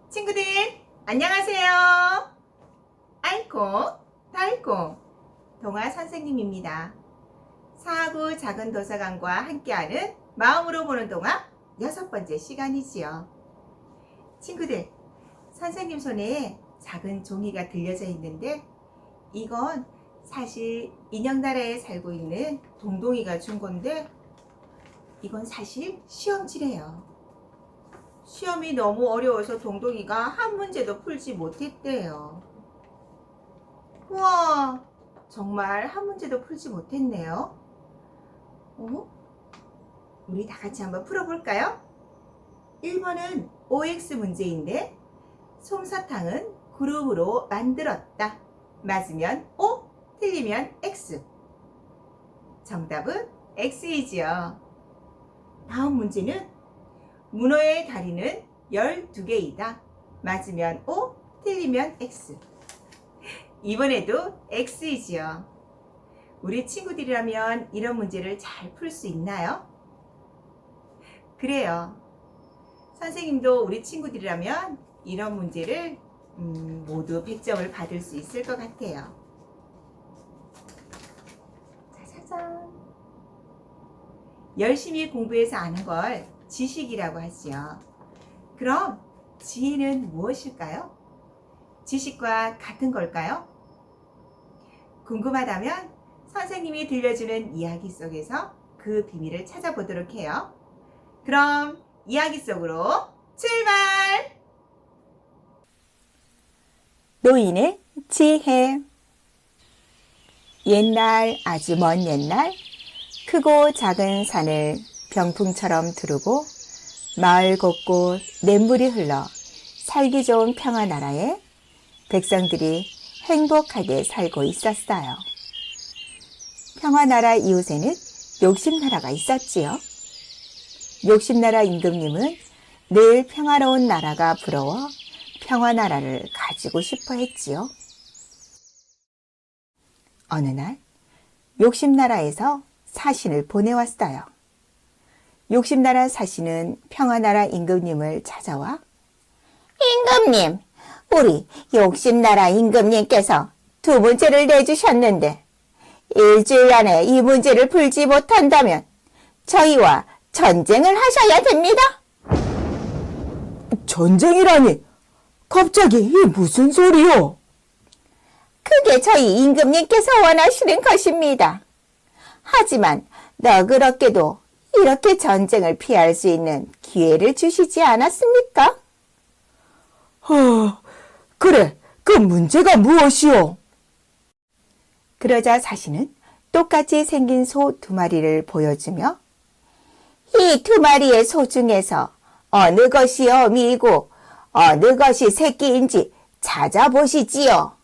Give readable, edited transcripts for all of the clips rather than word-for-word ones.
친구들 안녕하세요. 알콩 달콩 동화 선생님입니다. 사하구 작은 도서관과 함께하는 마음으로 보는 동화 6번째 시간이지요. 친구들, 선생님 손에 작은 종이가 들려져 있는데 이건 사실 인형나라에 살고 있는 동동이가 준 건데 이건 사실 시험지래요. 시험이 너무 어려워서 동동이가 한 문제도 풀지 못했대요. 우와, 정말 한 문제도 풀지 못했네요. 우리 다 같이 한번 풀어볼까요? 1번은 OX 문제인데 솜사탕은 구름으로 만들었다. 맞으면 O, 틀리면 X. 정답은 X이지요. 다음 문제는 문어의 다리는 12개이다. 맞으면 O, 틀리면 X. 이번에도 X이지요. 우리 친구들이라면 이런 문제를 잘 풀 수 있나요? 그래요. 선생님도 우리 친구들이라면 이런 문제를 모두 100점을 받을 수 있을 것 같아요. 짜자잔. 열심히 공부해서 아는 걸 지식이라고 하지요. 그럼 지혜는 무엇일까요? 지식과 같은 걸까요? 궁금하다면 선생님이 들려주는 이야기 속에서 그 비밀을 찾아보도록 해요. 그럼 이야기 속으로 출발! 노인의 지혜. 옛날, 아주 먼 옛날, 크고 작은 산을 병풍처럼 두르고 마을 곳곳 냇물이 흘러 살기 좋은 평화나라에 백성들이 행복하게 살고 있었어요. 평화나라 이웃에는 욕심나라가 있었지요. 욕심나라 임금님은 늘 평화로운 나라가 부러워 평화나라를 가지고 싶어 했지요. 어느 날 욕심나라에서 사신을 보내왔어요. 욕심나라 사신은 평화나라 임금님을 찾아와 임금님, 우리 욕심나라 임금님께서 2문제를 내주셨는데 일주일 안에 이 문제를 풀지 못한다면 저희와 전쟁을 하셔야 됩니다. 전쟁이라니? 갑자기 이 무슨 소리요? 그게 저희 임금님께서 원하시는 것입니다. 하지만 너그럽게도 이렇게 전쟁을 피할 수 있는 기회를 주시지 않았습니까? 그래, 그 문제가 무엇이오? 그러자 사신은 똑같이 생긴 소 2마리를 보여주며 이 2마리의 소 중에서 어느 것이 어미이고 어느 것이 새끼인지 찾아보시지요.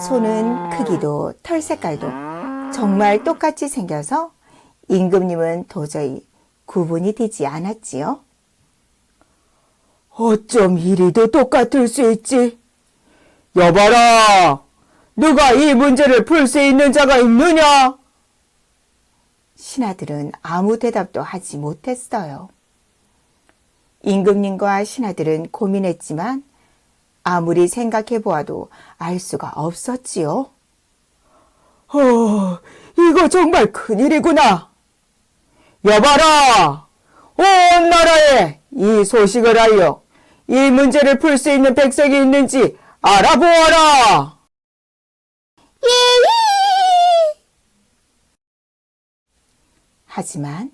소는 크기도 털 색깔도 정말 똑같이 생겨서 임금님은 도저히 구분이 되지 않았지요. 어쩜 이리도 똑같을 수 있지? 여봐라! 누가 이 문제를 풀 수 있는 자가 있느냐? 신하들은 아무 대답도 하지 못했어요. 임금님과 신하들은 고민했지만 아무리 생각해 보아도 알 수가 없었지요. 이거 정말 큰일이구나. 여봐라! 온 나라에 이 소식을 알려 이 문제를 풀 수 있는 백성이 있는지 알아보아라! 하지만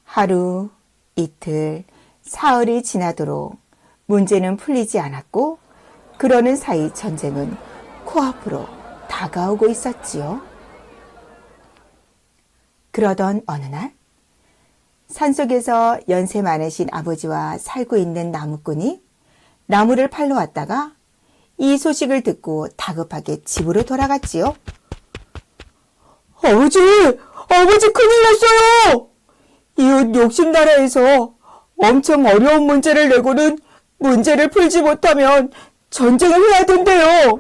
하루, 이틀, 사흘이 지나도록 문제는 풀리지 않았고 그러는 사이 전쟁은 코앞으로 다가오고 있었지요. 그러던 어느 날 산속에서 연세 많으신 아버지와 살고 있는 나무꾼이 나무를 팔러 왔다가 이 소식을 듣고 다급하게 집으로 돌아갔지요. 아버지 큰일 났어요! 이웃 욕심나라에서 엄청 어려운 문제를 내고는 문제를 풀지 못하면 전쟁을 해야 된대요.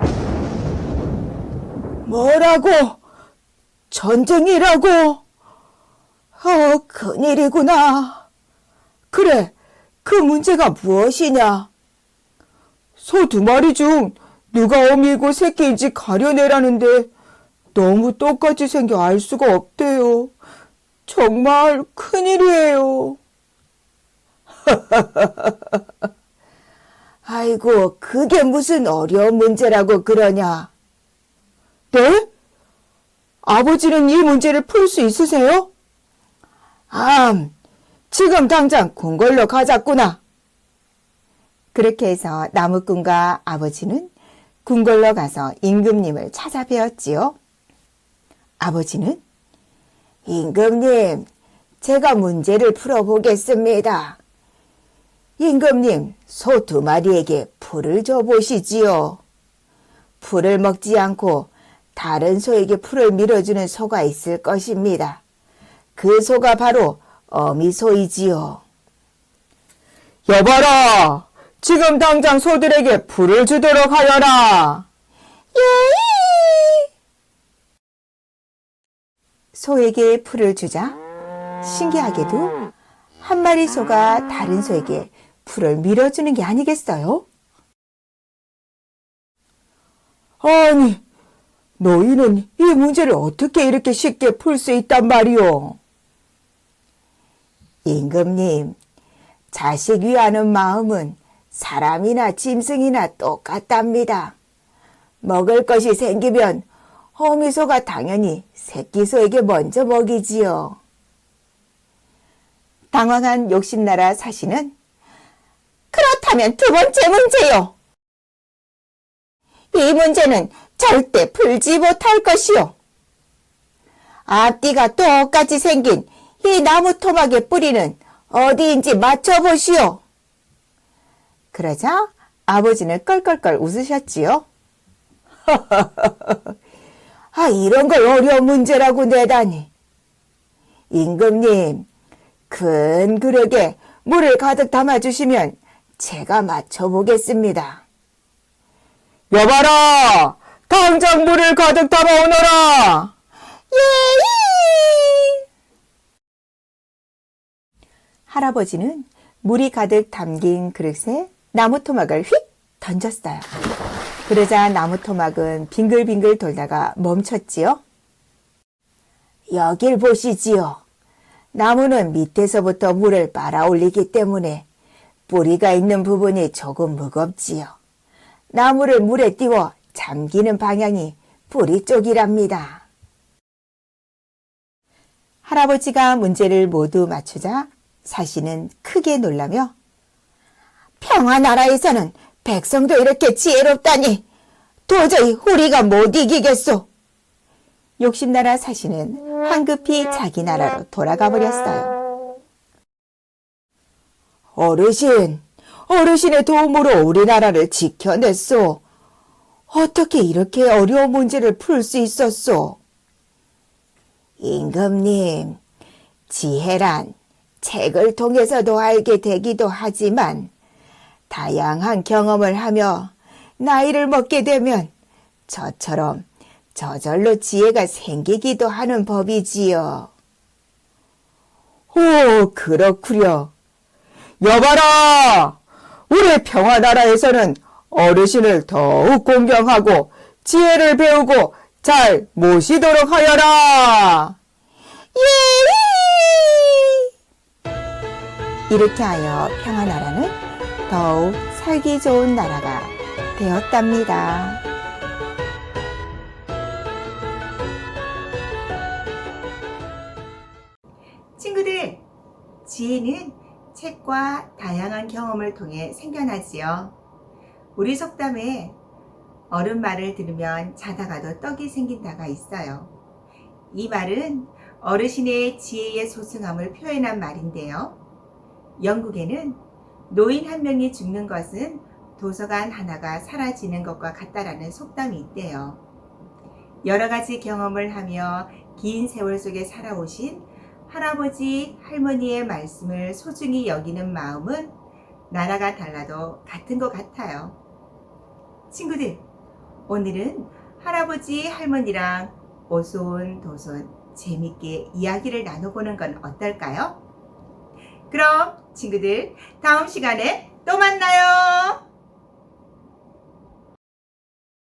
뭐라고? 전쟁이라고? 큰일이구나. 그래, 그 문제가 무엇이냐? 소 2마리 중 누가 어미고 새끼인지 가려내라는데 너무 똑같이 생겨 알 수가 없대요. 정말 큰일이에요. 아이고, 그게 무슨 어려운 문제라고 그러냐? 네? 아버지는 이 문제를 풀 수 있으세요? 지금 당장 궁궐로 가자꾸나. 그렇게 해서 나무꾼과 아버지는 궁궐로 가서 임금님을 찾아뵈었지요. 아버지는 임금님, 제가 문제를 풀어보겠습니다. 임금님, 소 2마리에게 풀을 줘보시지요. 풀을 먹지 않고 다른 소에게 풀을 밀어주는 소가 있을 것입니다. 그 소가 바로 어미소이지요. 여봐라! 지금 당장 소들에게 풀을 주도록 하여라! 예이! 소에게 풀을 주자 신기하게도 한 마리 소가 다른 소에게 풀을 밀어주는 게 아니겠어요? 아니, 너희는 이 문제를 어떻게 이렇게 쉽게 풀 수 있단 말이오? 임금님, 자식 위하는 마음은 사람이나 짐승이나 똑같답니다. 먹을 것이 생기면 어미소가 당연히 새끼소에게 먼저 먹이지요. 당황한 욕심나라 사시는 그렇다면 2번째 문제요. 이 문제는 절대 풀지 못할 것이요. 앞뒤가 똑같이 생긴 이 나무 토막의 뿌리는 어디인지 맞춰보시오. 그러자 아버지는 껄껄껄 웃으셨지요. 이런 걸 어려운 문제라고 내다니. 임금님, 큰 그릇에 물을 가득 담아주시면 제가 맞춰보겠습니다. 여봐라! 당장 물을 가득 담아오너라! 예이! 할아버지는 물이 가득 담긴 그릇에 나무 토막을 휙 던졌어요. 그러자 나무 토막은 빙글빙글 돌다가 멈췄지요. 여길 보시지요. 나무는 밑에서부터 물을 빨아올리기 때문에 뿌리가 있는 부분이 조금 무겁지요. 나무를 물에 띄워 잠기는 방향이 뿌리 쪽이랍니다. 할아버지가 문제를 모두 맞추자 사시는 크게 놀라며 평화나라에서는 백성도 이렇게 지혜롭다니 도저히 우리가 못 이기겠소. 욕심나라 사시는 황급히 자기 나라로 돌아가 버렸어요. 어르신의 도움으로 우리나라를 지켜냈소. 어떻게 이렇게 어려운 문제를 풀 수 있었소? 임금님, 지혜란 책을 통해서도 알게 되기도 하지만 다양한 경험을 하며 나이를 먹게 되면 저처럼 저절로 지혜가 생기기도 하는 법이지요. 오, 그렇구려. 여봐라! 우리 평화나라에서는 어르신을 더욱 공경하고 지혜를 배우고 잘 모시도록 하여라! 예이! 이렇게 하여 평화나라는 더욱 살기 좋은 나라가 되었답니다. 친구들, 지혜는 책과 다양한 경험을 통해 생겨나지요. 우리 속담에 어른 말을 들으면 자다가도 떡이 생긴다가 있어요. 이 말은 어르신의 지혜의 소중함을 표현한 말인데요. 영국에는 노인 한 명이 죽는 것은 도서관 하나가 사라지는 것과 같다라는 속담이 있대요. 여러 가지 경험을 하며 긴 세월 속에 살아오신 할아버지, 할머니의 말씀을 소중히 여기는 마음은 나라가 달라도 같은 것 같아요. 친구들, 오늘은 할아버지, 할머니랑 오손도손 재밌게 이야기를 나눠보는 건 어떨까요? 그럼 친구들, 다음 시간에 또 만나요.